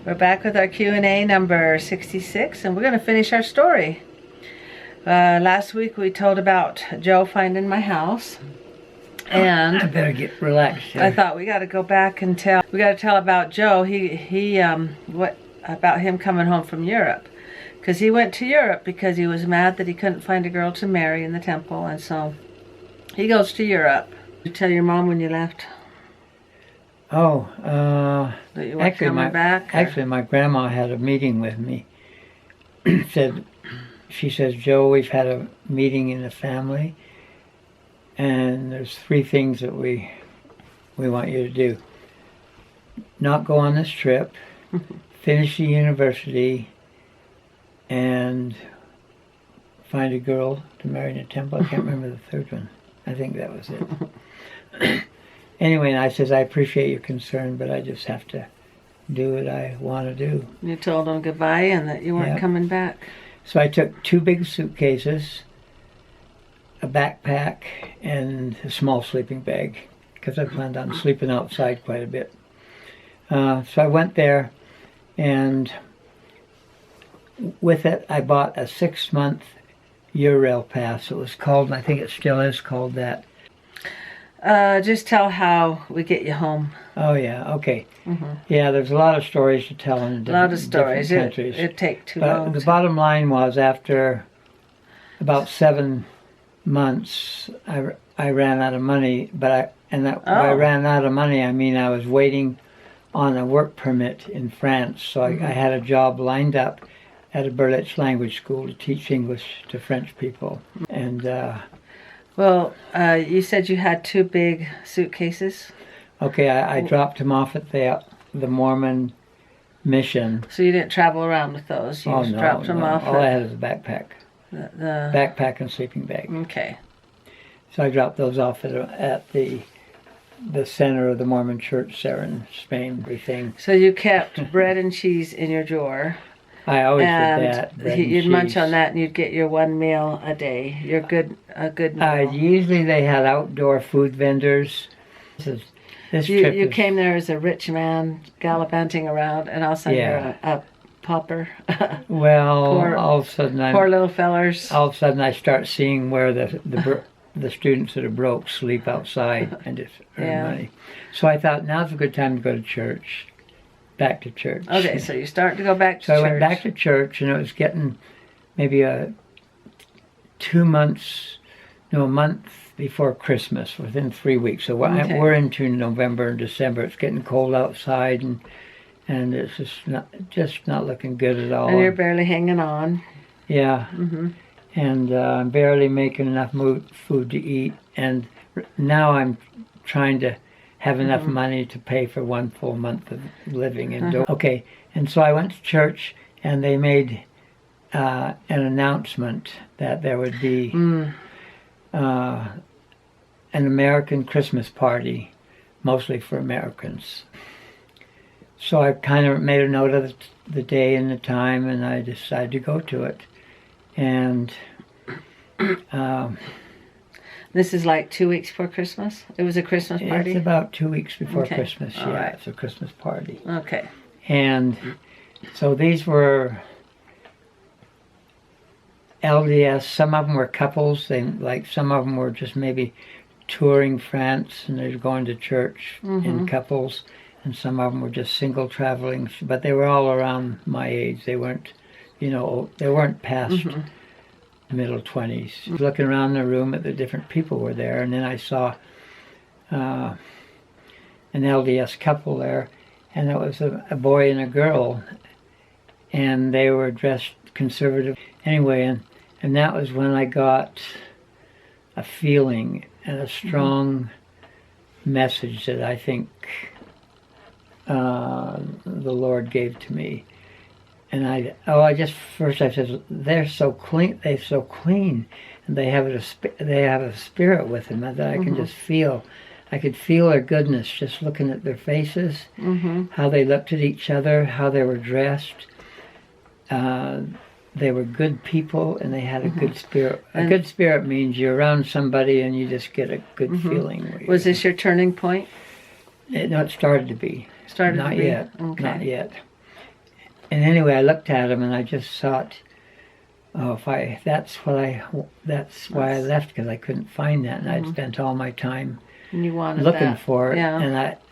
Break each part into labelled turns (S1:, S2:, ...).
S1: We're back with our Q&A number 66, and we're going to finish our story. Last week we told about Joe finding my house, and
S2: I better get relaxed here.
S1: I thought we got to go back and tell about Joe. What about him coming home from Europe? Because he went to Europe because he was mad that he couldn't find a girl to marry in the temple, and so he goes to Europe. Did you tell your mom when you left?
S2: Oh,
S1: That you weren't coming back?
S2: Actually, my grandma had a meeting with me. She says, Joe, we've had a meeting in the family, and there's 3 things that we want you to do. Not go on this trip, finish the university, and find a girl to marry in a temple. I can't remember the third one. I think that was it. Anyway, and I says, I appreciate your concern, but I just have to do what I want to do.
S1: You told him goodbye and that you weren't coming back.
S2: So I took 2 big suitcases, a backpack, and a small sleeping bag, because I planned on sleeping outside quite a bit. So I went there, and with it I bought a 6-month Eurail pass. It was called, and I think it still is called that.
S1: Just tell how we get you home.
S2: Oh yeah, okay. Yeah, there's a lot of stories to tell in different countries.
S1: It'd take too
S2: But
S1: long.
S2: the bottom line was, after about 7 months, I ran out of money. By ran out of money, I mean I was waiting on a work permit in France. So I had a job lined up at a Berlitz language school to teach English to French people. And
S1: well, you said you had 2 big suitcases.
S2: okay, I dropped them off at the Mormon mission.
S1: So you didn't travel around with those. You just dropped them off.
S2: All I had was a backpack.
S1: The
S2: Backpack and sleeping bag.
S1: Okay.
S2: So I dropped those off at the center of the Mormon church there in Spain. Everything.
S1: So you kept bread and cheese in your drawer.
S2: I always did that. Bread and
S1: You'd
S2: cheese.
S1: munch on that, and you'd get your 1 meal a day. A good meal.
S2: Usually they had outdoor food vendors.
S1: You came there as a rich man gallivanting around, and all of a sudden you're a pauper.
S2: Well, all of a sudden
S1: poor little fellers.
S2: All of a sudden I start seeing where the students that are broke sleep outside and just earn money. So I thought, now's a good time to go to church. Back to church.
S1: Okay, so you start to go back to church.
S2: So I went back to church, and it was getting maybe a month before Christmas, within 3 weeks. So we're into November and December. It's getting cold outside, and it's just not looking good at all.
S1: And you're barely hanging on.
S2: Yeah. And I'm barely making enough food to eat. And now I'm trying to have enough money to pay for 1 full month of living indoors. Okay, and so I went to church, and they made an announcement that there would be an American Christmas party, mostly for Americans. So I kind of made a note of the day and the time, and I decided to go to it. And
S1: this is like 2 weeks before Christmas? It was a Christmas party?
S2: It's about 2 weeks before Christmas, right. It's a Christmas party.
S1: Okay.
S2: And so these were LDS. Some of them were couples. Some of them were just maybe touring France, and they were going to church in couples. And some of them were just single traveling. But they were all around my age. They weren't, they weren't past middle 20s. Looking around the room at the different people were there, and then I saw an LDS couple there, and it was a boy and a girl, and they were dressed conservative. Anyway, and that was when I got a feeling and a strong message that I think the Lord gave to me. And I said, they're so clean, and they have a spirit with them that I can just feel. I could feel their goodness just looking at their faces, how they looked at each other, how they were dressed. They were good people, and they had a good spirit. A good spirit means you're around somebody and you just get a good feeling.
S1: Was this your turning point?
S2: No, it started to be.
S1: Not
S2: yet.
S1: Okay.
S2: Not yet. And anyway, I looked at them and I just thought, oh, that's why I left, because I couldn't find that, and I'd spent all my time
S1: And you wanted
S2: looking
S1: that.
S2: for it.
S1: Yeah.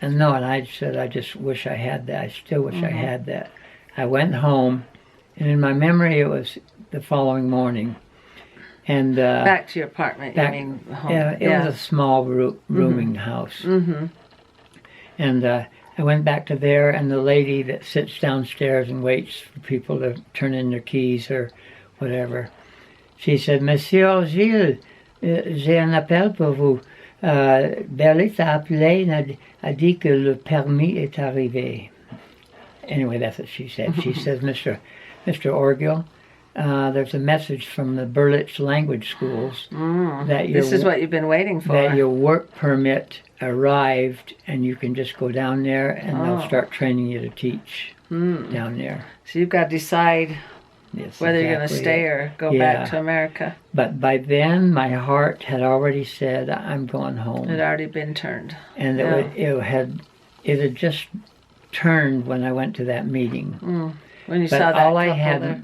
S2: And I said, I just wish I had that. I still wish I had that. I went home, and in my memory, it was the following morning. And
S1: back to your apartment.
S2: back,
S1: I mean, home.
S2: yeah, it was a small rooming house.
S1: Mm-hmm.
S2: And I went back to there, and the lady that sits downstairs and waits for people to turn in their keys or whatever, she said, Monsieur Orgill, j'ai un appel pour vous. Berlitz a appelé et a dit que le permis est arrivé. Anyway, that's what she said. She says, Mr. Orgill, there's a message from the Berlitz language schools that
S1: This is what you've been waiting for.
S2: that your work permit arrived, and you can just go down there and they'll start training you to teach down there.
S1: So you've got to decide
S2: Yes,
S1: whether you're going to
S2: exactly
S1: stay
S2: it.
S1: or go back to America.
S2: But by then, my heart had already said, I'm going home.
S1: It had already been turned.
S2: And it had just turned when I went to that meeting.
S1: When you
S2: But
S1: saw that
S2: all I
S1: couple
S2: had,
S1: there.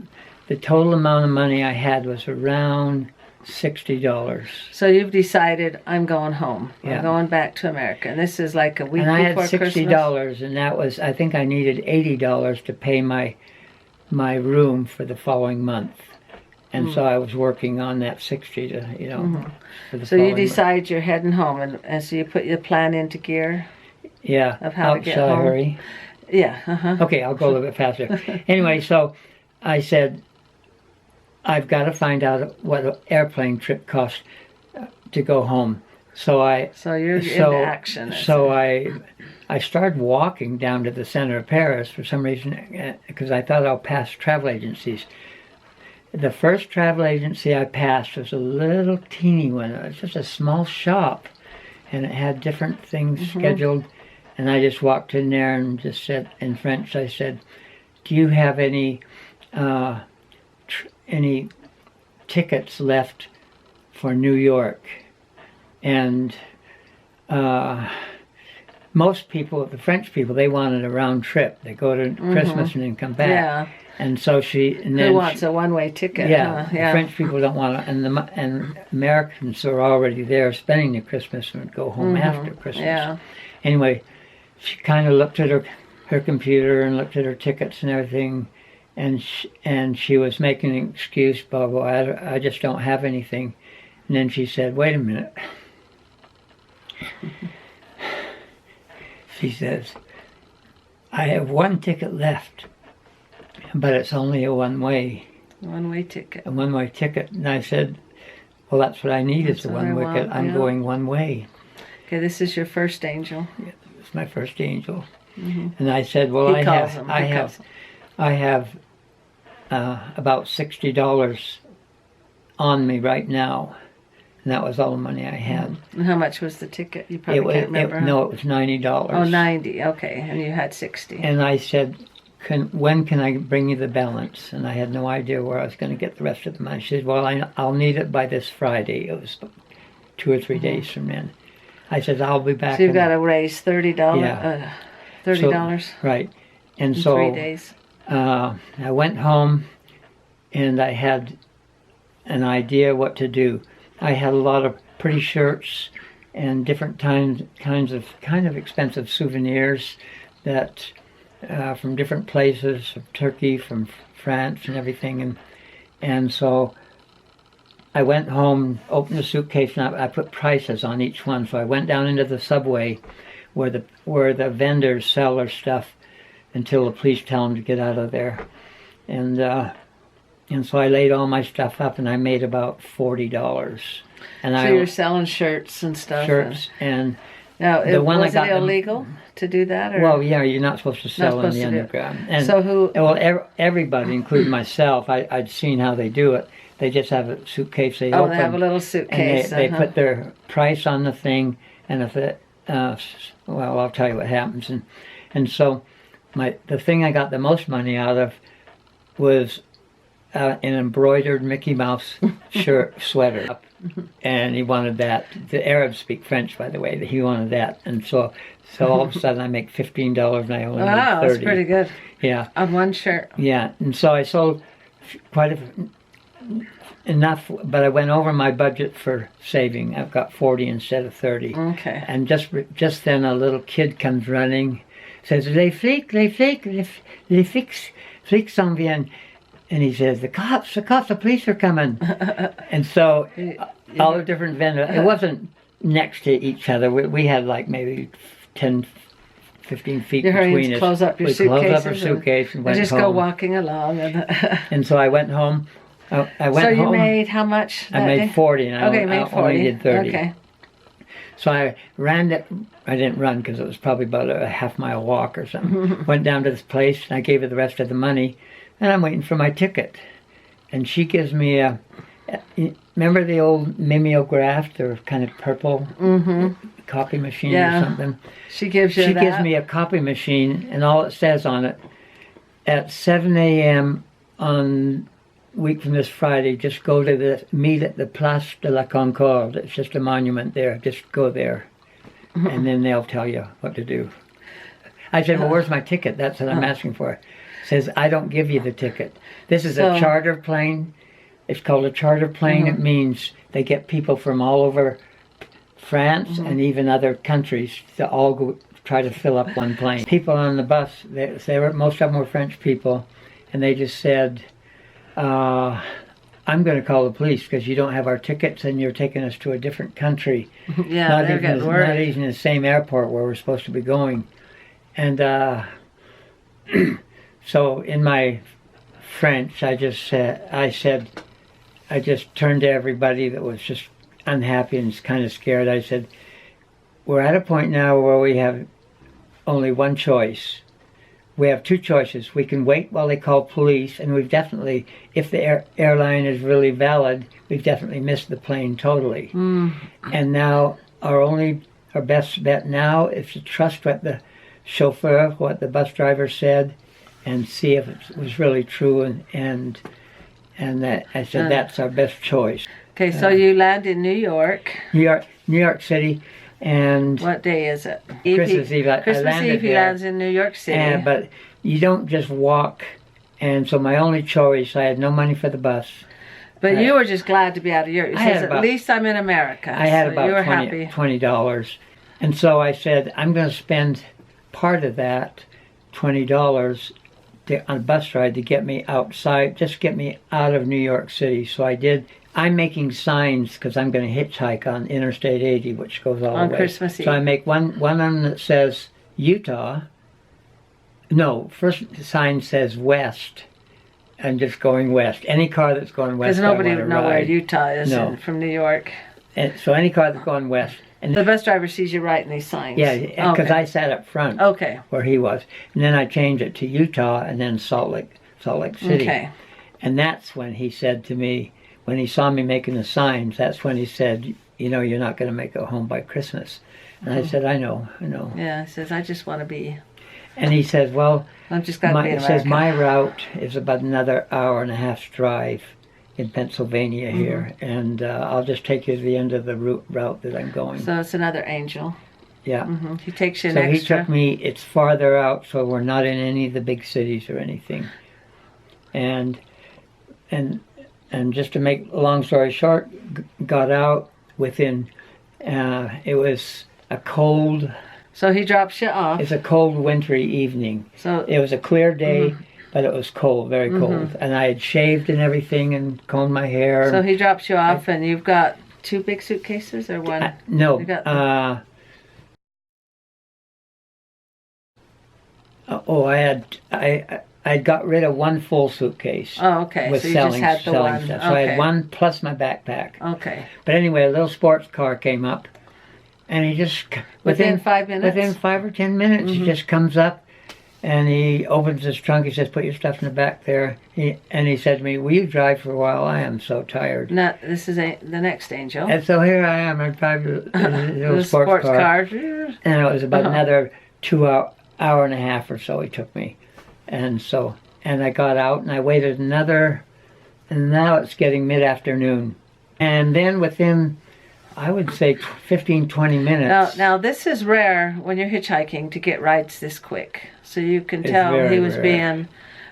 S2: the total amount of money I had was around $60.
S1: So you've decided, I'm going home.
S2: Yeah.
S1: I'm going back to America. And this is like a week
S2: And I had
S1: before
S2: $60,
S1: Christmas.
S2: and that was, I think I needed $80 to pay my room for the following month. And so I was working on that 60 to, for the
S1: So you
S2: following
S1: decide you're heading home, and so you put your plan into gear?
S2: month. Yeah.
S1: of how to get
S2: Shall I
S1: home?
S2: hurry?
S1: Yeah,
S2: Okay, I'll go a little bit faster. Anyway, so I said, I've got to find out what an airplane trip costs to go home. So
S1: So you're into action.
S2: So I started walking down to the center of Paris for some reason, because I thought I'll pass travel agencies. The first travel agency I passed was a little teeny one. It was just a small shop, and it had different things scheduled. And I just walked in there and just said, in French, I said, do you have any tickets left for New York? And most people, the French people, they wanted a round trip. They go to Christmas and then come back.
S1: Yeah.
S2: And so
S1: Who wants a one-way ticket?
S2: Yeah,
S1: huh?
S2: the French people don't want to, and Americans are already there spending the Christmas and would go home after Christmas.
S1: Yeah.
S2: Anyway, she kind of looked at her computer and looked at her tickets and everything, and she was making an excuse, blah, blah, I just don't have anything. And then she said, wait a minute. She says, I have one ticket left, but it's only a one-way.
S1: One-way ticket.
S2: A one-way ticket. And I said, well, that's what I need, is a
S1: what I
S2: one-way
S1: want,
S2: ticket. I'm
S1: yeah.
S2: going one way.
S1: Okay, this is your first angel.
S2: It's my first angel. And I said, well,
S1: He calls him.
S2: I have about $60 on me right now. And that was all the money I had.
S1: And how much was the ticket? You probably can't remember. huh?
S2: No, it was $90.
S1: Oh, 90. Okay, and you had 60.
S2: And I said, when can I bring you the balance? And I had no idea where I was going to get the rest of the money. She said, well, I'll need it by this Friday. It was 2 or 3 days from then. I said, I'll be back.
S1: So you've got to raise $30.
S2: Yeah.
S1: $30
S2: So, right. And
S1: in
S2: so
S1: 3 days.
S2: I went home, and I had an idea what to do. I had a lot of pretty shirts and different kinds of expensive souvenirs that from different places, from Turkey, from France, and everything. And so I went home, opened the suitcase, and I put prices on each one. So I went down into the subway where the vendors sell their stuff until the police tell them to get out of there. And so I laid all my stuff up, and I made about $40. And
S1: So you're selling shirts and stuff.
S2: shirts and
S1: Now,
S2: the one I
S1: was
S2: got
S1: it illegal to do that? Or?
S2: well, yeah, you're not supposed to sell in
S1: supposed
S2: the
S1: to do it.
S2: underground. And
S1: So who?
S2: well, everybody, including myself, I'd seen how they do it. They just have a suitcase they
S1: Oh,
S2: open,
S1: they have a little
S2: and
S1: suitcase.
S2: they put their price on the thing, and if it, well, I'll tell you what happens. And so the thing I got the most money out of was an embroidered Mickey Mouse sweater. and he wanted that. The Arabs speak French, by the way. He wanted that, and so all of a sudden I make $15 and I only need 30.
S1: Wow, that's pretty good.
S2: Yeah.
S1: On one shirt.
S2: Yeah, and so I sold quite enough, but I went over my budget for saving. I've got 40 instead of 30.
S1: Okay.
S2: And just then a little kid comes running, says, les flics s'en viennent. And he says, the cops, the police are coming. And so all the different vendors, it wasn't next to each other. We had like maybe 10, 15 feet between us.
S1: Close up your
S2: we
S1: suitcases.
S2: Close up our suitcase and went
S1: just
S2: home.
S1: Go walking along.
S2: And so I went home. I went
S1: so you
S2: home.
S1: made how much that
S2: I made
S1: day?
S2: 40 and I only did 30.
S1: Okay.
S2: So I ran it. I didn't run because it was probably about a half-mile walk or something. Went down to this place and I gave her the rest of the money. And I'm waiting for my ticket. And she gives me a, remember the old mimeograph? They're kind of purple copy machine or something.
S1: She gives you
S2: She
S1: that.
S2: gives me a copy machine, and all it says on it, at 7 a.m. on week from this Friday, just go to the meet at the Place de la Concorde. It's just a monument there. Just go there. And then they'll tell you what to do. I said, well, where's my ticket? That's what I'm asking for. Says, I don't give you the ticket. This is a charter plane. It's called a charter plane. It means they get people from all over France and even other countries to all go try to fill up one plane. People on the bus, most of them were French people, and they just said, I'm going to call the police because you don't have our tickets and you're taking us to a different country.
S1: Yeah, they're getting worried.
S2: Not even the same airport where we're supposed to be going. And so in my French, I just turned to everybody that was just unhappy and kind of scared. I said, we're at a point now where we have only one choice. We have two choices. We can wait while they call police, and we've definitely, if the airline is really valid, we've definitely missed the plane totally. And now our best bet now is to trust what the chauffeur, what the bus driver said, and see if it was really true, and that I said that's our best choice.
S1: Okay, so you land in New York.
S2: New York City, and
S1: what day is it?
S2: Christmas Eve.
S1: Christmas Eve. He lands in New York City.
S2: But you don't just walk, and so my only choice. I had no money for the bus.
S1: But you were just glad to be out of Europe. You said, at least I'm in America.
S2: I had
S1: so
S2: about
S1: you were happy.
S2: $20, and so I said I'm going to spend part of that $20 on a bus ride to get me outside, just get me out of New York City. So I did. I'm making signs because I'm going to hitchhike on Interstate 80, which goes all the way.
S1: On Christmas Eve.
S2: So I make one on them that says Utah. No, first sign says west. I'm just going west. Any car that's going west,
S1: because nobody would know where
S2: ride.
S1: Utah is from New York.
S2: And so any car that's going west. And
S1: the bus driver sees you writing these signs.
S2: Yeah, because I sat up front where he was. And then I changed it to Utah and then Salt Lake City.
S1: Okay.
S2: And that's when he said to me, when he saw me making the signs, that's when he said, you know, you're not going to make it home by Christmas. And I said, I know.
S1: Yeah, he says, I just want to be.
S2: And he says, well,
S1: I'm just glad to be in America.
S2: It says my route is about another hour and a half's drive in Pennsylvania here, and I'll just take you to the end of the route that I'm going.
S1: So it's another angel.
S2: Yeah.
S1: He takes you an
S2: extra. So he
S1: extra.
S2: took me, it's farther out, so we're not in any of the big cities or anything. And just to make a long story short, got out within, it was a cold.
S1: So he drops you off.
S2: It's a cold wintry evening. So it was a clear day. But it was cold, very cold. And I had shaved and everything and combed my hair.
S1: So he drops you off and you've got two big suitcases or one?
S2: No. I got rid of one full suitcase.
S1: Oh, okay.
S2: With
S1: so you just had the one.
S2: Stuff. So I had one plus my backpack.
S1: Okay.
S2: But anyway, a little sports car came up. And he just...
S1: Within 5 minutes?
S2: Within 5 or 10 minutes, he just comes up. And he opens his trunk. He says, "Put your stuff in the back there." And he said to me, "Will you drive for a while? I am so tired."
S1: No, this is the next angel.
S2: And so here I am. I drive the little sports car. And it was about another 2 hour and a half or so he took me. And I got out and I waited another. And now it's getting mid-afternoon. And then within, I would say 15, 20 minutes.
S1: Now this is rare when you're hitchhiking to get rides this quick. So you can tell
S2: very
S1: he was
S2: rare.
S1: being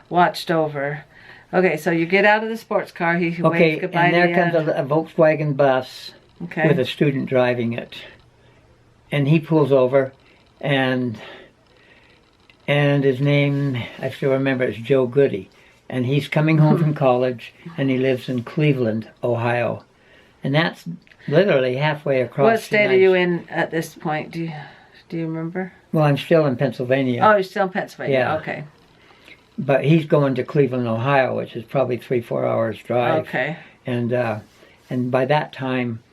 S1: watched over. Okay, so you get out of the sports car. He waves goodbye
S2: and
S1: to
S2: there
S1: you.
S2: comes a Volkswagen bus
S1: Okay.
S2: with a student driving it. And he pulls over, and his name, I still remember, is Joe Goodie. And he's coming home from college, and he lives in Cleveland, Ohio. And that's literally halfway across.
S1: What state are you in at this point? Do you remember?
S2: Well, I'm still in Pennsylvania.
S1: Oh, you're still in Pennsylvania.
S2: Yeah.
S1: Okay.
S2: But he's going to Cleveland, Ohio, which is probably 3-4 hours drive.
S1: Okay.
S2: And by that time,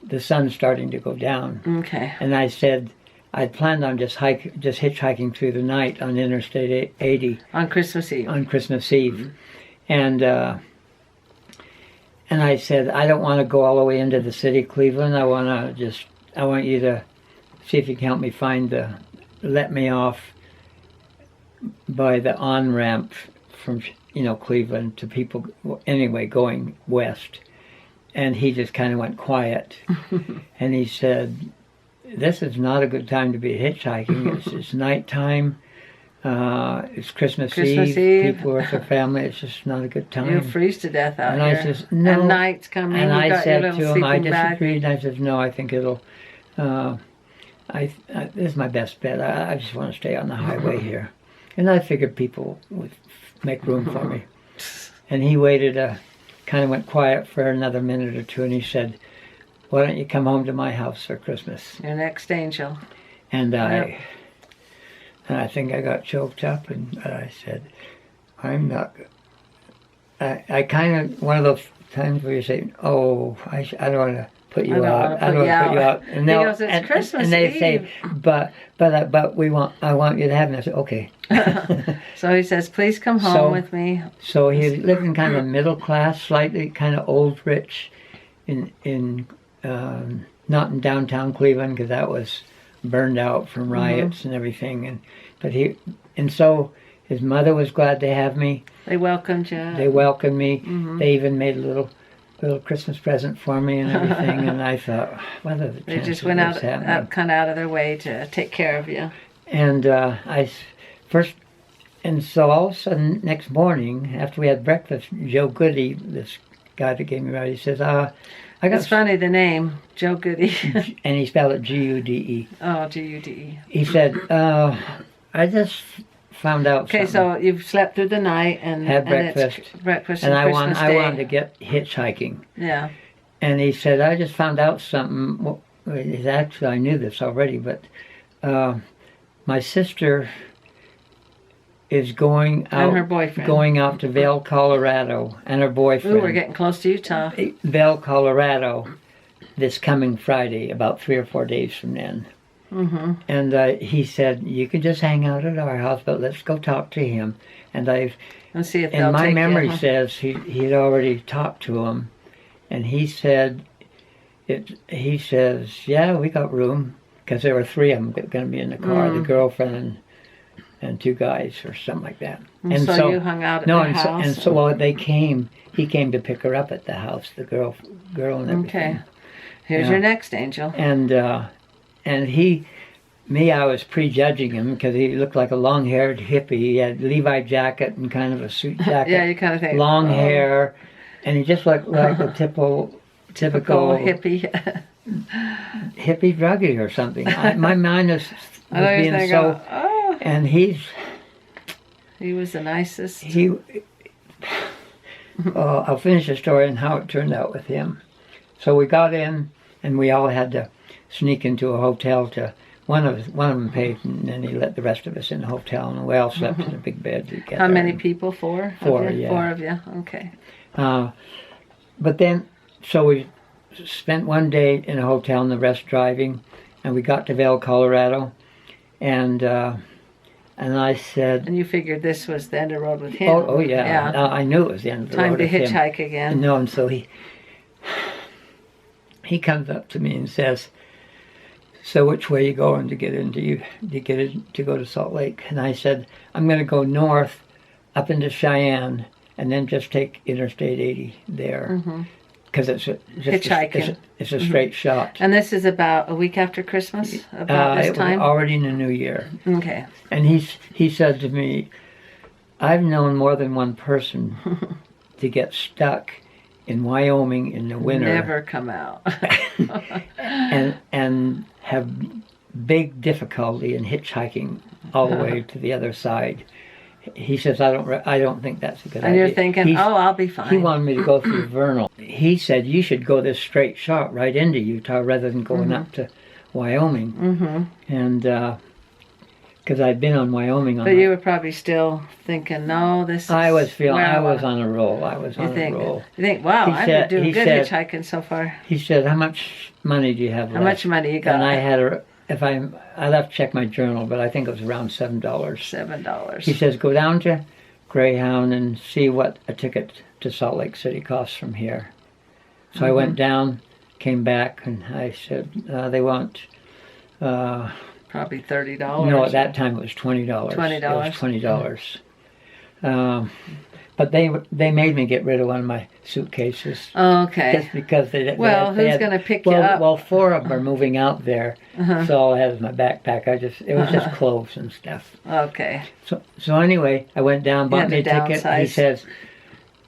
S2: the sun's starting to go down.
S1: Okay.
S2: And I said, I'd planned on just hitchhiking through the night on Interstate 80
S1: On Christmas Eve.
S2: on Christmas Eve. And I said, I don't want to go all the way into the city of Cleveland. I want you to see if you can help me let me off by the on-ramp from, Cleveland to people, anyway, going west. And he just kind of went quiet. And he said, this is not a good time to be hitchhiking. It's nighttime. It's Christmas Eve. People with their family. It's just not a good time.
S1: You'll freeze to death out
S2: and
S1: here.
S2: I said, no.
S1: And night's coming.
S2: And I said to him, I
S1: Bag.
S2: disagreed. And I said, no, I think it'll... this is my best bet. I just want to stay on the highway here. And I figured people would make room for me. And he waited, kind of went quiet for another minute or two, and he said, why don't you come home to my house for Christmas?
S1: Your next angel.
S2: And
S1: Yep.
S2: I think I got choked up, and I said, I'm not... I kind of, one of those times where you say, oh, I don't want to put you out. I don't want to put you out. And
S1: he goes, it's Christmas
S2: and they
S1: Eve.
S2: say, but I want you to have it. And I said, okay.
S1: So he says, please come home with me.
S2: So he lived in kind of middle class, slightly kind of old rich, not in downtown Cleveland, because that was burned out from riots and everything. So his mother was glad to have me.
S1: They welcomed you.
S2: They welcomed me. They even made a little Christmas present for me and everything. And I thought, what are the chances
S1: They just went out kind of out of their way to take care of you.
S2: And so all of a sudden, next morning, after we had breakfast, Joe Goodie, this guy that gave me a ride, he says,
S1: It's funny, the name, Joe Goodie.
S2: and he spelled it G-U-D-E.
S1: Oh, G-U-D-E.
S2: He said, I just found out something.
S1: Okay, so you've slept through the night and
S2: had breakfast.
S1: And it's breakfast
S2: and
S1: and Christmas Day.
S2: I wanted to get hitchhiking.
S1: Yeah.
S2: And he said, I just found out something. Well, actually, I knew this already, but my sister is going out,
S1: and her boyfriend.
S2: going out to Vail, Colorado, and her boyfriend.
S1: Ooh, we're getting close to Utah.
S2: Vail, Colorado, this coming Friday, about 3 or 4 days from then. And he said, you can just hang out at our house, but let's go talk to him. And
S1: see if they'll
S2: my
S1: take
S2: memory
S1: you,
S2: says he'd already talked to him, and he says, yeah, we got room, because there were 3 of them going to be in the car, the girlfriend and 2 guys or something like that.
S1: And so you hung out at their house?
S2: And so while he came to pick her up at the house, the girl and everything.
S1: Okay. Here's your next angel.
S2: And I was prejudging him because he looked like a long-haired hippie. He had Levi jacket and kind of a suit jacket.
S1: Yeah, you kind of think.
S2: Long hair, and he just looked like a typical
S1: hippie.
S2: hippie druggie or something. My mind was being so... And he
S1: was the nicest.
S2: I'll finish the story and how it turned out with him. So we got in, and we all had to sneak into a hotel. One of them paid, and then he let the rest of us in the hotel, and we all slept in a big bed together.
S1: How many people? 4?
S2: 4, yeah.
S1: 4 of you. Okay.
S2: But then, so we spent one day in a hotel and the rest driving, and we got to Vail, Colorado, and I said...
S1: And you figured this was the end of the road with him.
S2: Oh yeah. I knew it was the end of the road with him.
S1: Time to hitchhike again.
S2: No, and so he comes up to me and says, so which way are you going to get to go to Salt Lake? And I said, I'm going to go north up into Cheyenne and then just take Interstate 80 there. because it's
S1: Hitchhiking.
S2: It's a straight shot.
S1: And this is about a week after Christmas, about this
S2: it
S1: time?
S2: was already in the new year.
S1: Okay.
S2: And he said to me, I've known more than one person to get stuck in Wyoming in the winter.
S1: Never come out.
S2: and have big difficulty in hitchhiking all the way to the other side. He says, I don't think that's a good idea.
S1: And you're thinking, I'll be fine.
S2: He wanted me to go through Vernal. He said, you should go this straight shot right into Utah rather than going up to Wyoming.
S1: Mm-hmm.
S2: And because I'd been on Wyoming.
S1: But you were probably still thinking, no, this is...
S2: I was on a roll. I was on a roll.
S1: You think, wow, I've been doing good hitchhiking so far.
S2: He said, how much money do you have left?
S1: How much money you got?
S2: And I had I'd have to check my journal, but I think it was around $7.
S1: $7.
S2: He says, go down to Greyhound and see what a ticket to Salt Lake City costs from here. So I went down, came back, and I said, they want...
S1: probably $30.
S2: No, at that time it was $20.
S1: $20.
S2: It was $20. But they made me get rid of one of my suitcases.
S1: Okay.
S2: Just because they
S1: who's going to pick you up?
S2: Well, 4 of them are moving out there. So all I had was my backpack. It was just clothes and stuff.
S1: Okay.
S2: So anyway, I went down, bought me a ticket. He says,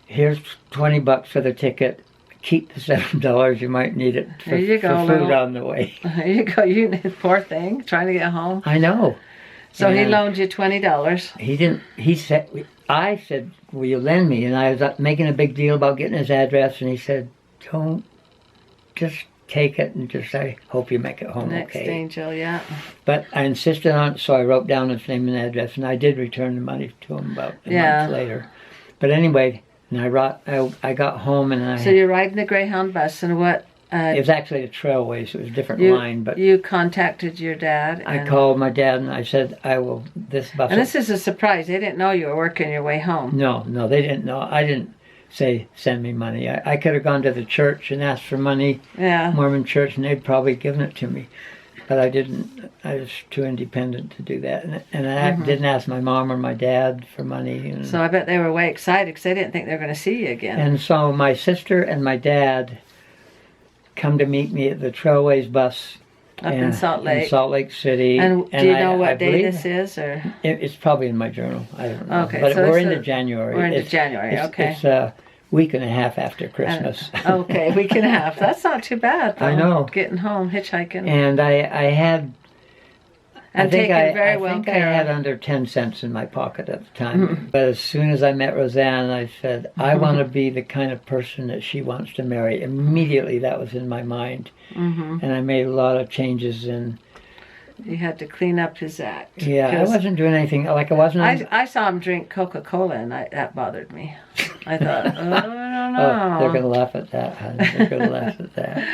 S2: here's $20 for the ticket. Keep the $7. You might need it for food on the way.
S1: There you go. You poor thing, trying to get home.
S2: I know.
S1: So he loaned you $20.
S2: He didn't. He said, I said, will you lend me? And I was making a big deal about getting his address, and he said, don't, just take it and just say, hope you make it home
S1: Next
S2: okay.
S1: angel, yeah.
S2: But I insisted on it, so I wrote down his name and address, and I did return the money to him about a month later. But anyway, and I got home, and
S1: So you're riding the Greyhound bus, and what?
S2: It was actually a Trailways. It was a different line, but
S1: you contacted your dad.
S2: I called my dad, and I said, this bus.
S1: And this is a surprise. They didn't know you were working your way home.
S2: No, they didn't know. I didn't say, send me money. I could have gone to the church and asked for money, Mormon church, and they'd probably given it to me. But I didn't. I was too independent to do that. And I didn't ask my mom or my dad for money. And
S1: so I bet they were way excited because they didn't think they were going to see you again.
S2: And so my sister and my dad come to meet me at the Trailways bus
S1: up in Salt Lake
S2: City.
S1: And do you know what day this is, or
S2: it's probably in my journal. I don't know.
S1: Okay,
S2: but
S1: so
S2: we're into January.
S1: We're into January. Okay.
S2: It's a week and a half after Christmas.
S1: Okay, week and a half. That's not too bad, though.
S2: I know.
S1: Getting home, hitchhiking.
S2: And I had.
S1: And I think I
S2: had under 10 cents in my pocket at the time. But as soon as I met Rosanne, I said, I want to be the kind of person that she wants to marry. Immediately that was in my mind. And I made a lot of changes in...
S1: You had to clean up his act.
S2: Yeah, I wasn't doing anything. Like I wasn't...
S1: I saw him drink Coca-Cola, and that bothered me. I thought, oh, no.
S2: Oh, they're going to laugh at that, honey. They're going to laugh at that.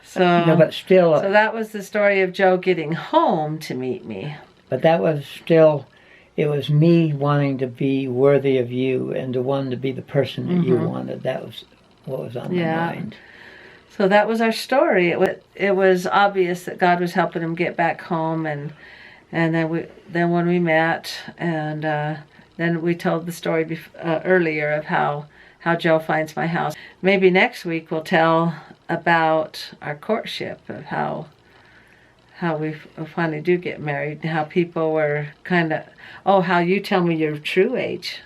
S1: So,
S2: no, but still...
S1: So that was the story of Joe getting home to meet me.
S2: But that was still... It was me wanting to be worthy of you and to want to be the person that you wanted. That was what was on my mind.
S1: So that was our story. It was obvious that God was helping him get back home, and then when we met, and then we told the story earlier of how Joe finds my house. Maybe next week we'll tell about our courtship, of how we finally do get married, and how people were kind of, how you tell me your true age.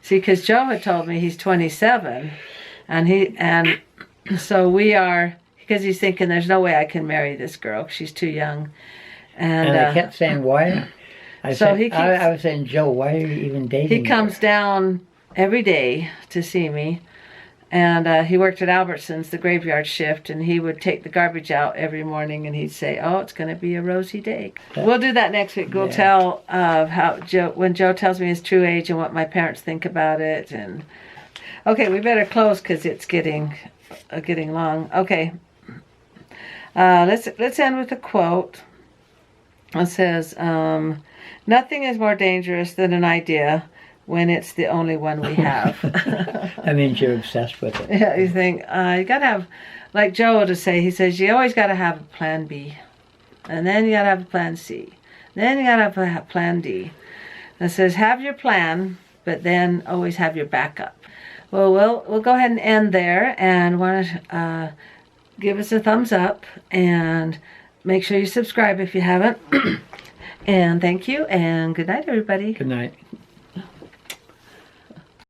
S1: See, because Joe had told me he's 27, and so we are, because he's thinking there's no way I can marry this girl, she's too young. And
S2: I kept saying, why? I was saying, Joe, why are you even dating
S1: He comes down every day to see me. And he worked at Albertsons, the graveyard shift, and he would take the garbage out every morning, and he'd say, it's going to be a rosy day. We'll do that next week. We'll tell how when Joe tells me his true age and what my parents think about it. And okay, we better close because it's getting long. Okay, let's end with a quote. It says, "Nothing is more dangerous than an idea when it's the only one we have."
S2: That means you're obsessed with it.
S1: Yeah, you think, you got to have, like Joe would say, he says, you always got to have a plan B. And then you got to have a plan C. Then you got to have a plan D. And it says, have your plan, but then always have your backup. Well, we'll go ahead and end there, and want to give us a thumbs up, and make sure you subscribe if you haven't. And thank you, and good night, everybody.
S2: Good night.